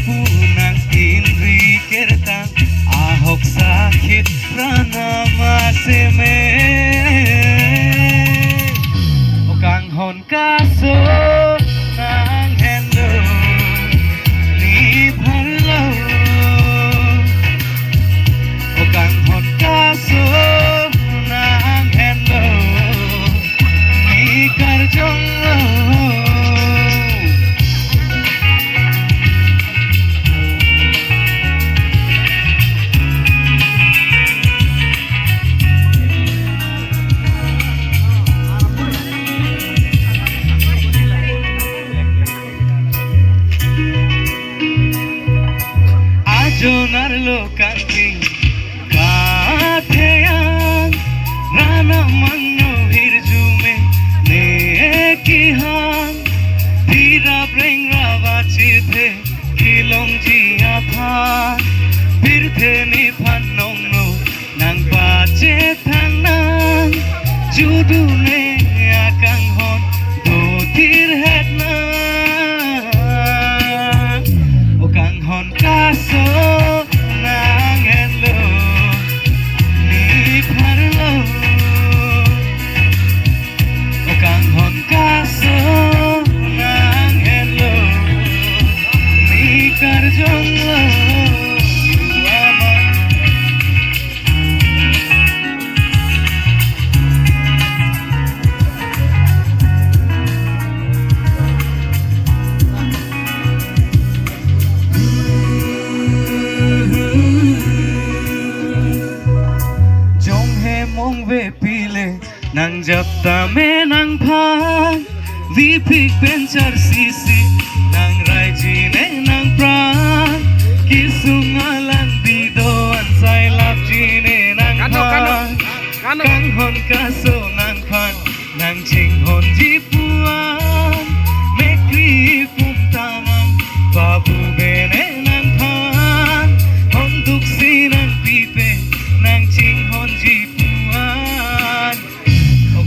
punang tinrikertang ahok sakit pranama o kanghon kaso ng hello ni Parlo o kanghon kaso ng hello ni Karjong Jonarlo kanking katheyang rana manno hirjume ne kihang tira breng rawachithe kilong jia pha birthe ni phanong no nang bache thang nang judu ne akang hon do tir het na o kang hon kaso mong về pile nang japta me nang phan vi phik ben char sisi nang rai ji ne nang pran kisung alang di do an sai lap ji ne nang phan kang hon kaso nang phan nang ching hon ji puan me kri pum tanang babu be ne nang phan hon duk si nang pipe nang ching hon ji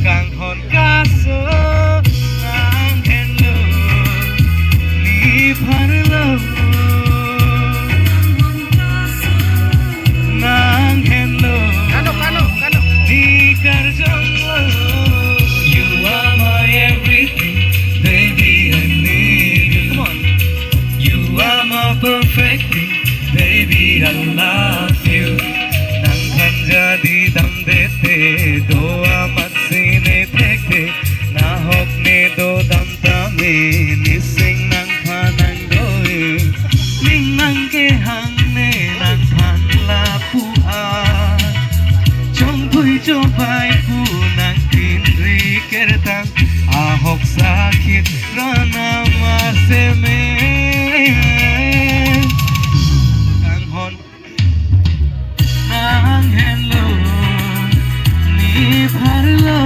kang hon kaso nang hello ni Parlo nang hello ni Karjong you are my everything baby I need you come on you are my perfect thing baby I love you nang khanja di dam dete do amat nahok ne do dam tame nising nang phanang doi ning nang ke hang ne nang phan la pu a chong pui cho pai pu nang tin ri kertang ahok sakit rana ma se me kang hon nang hello ni Parlo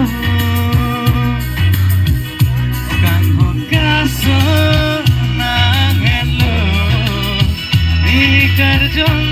nang hello ni Karjong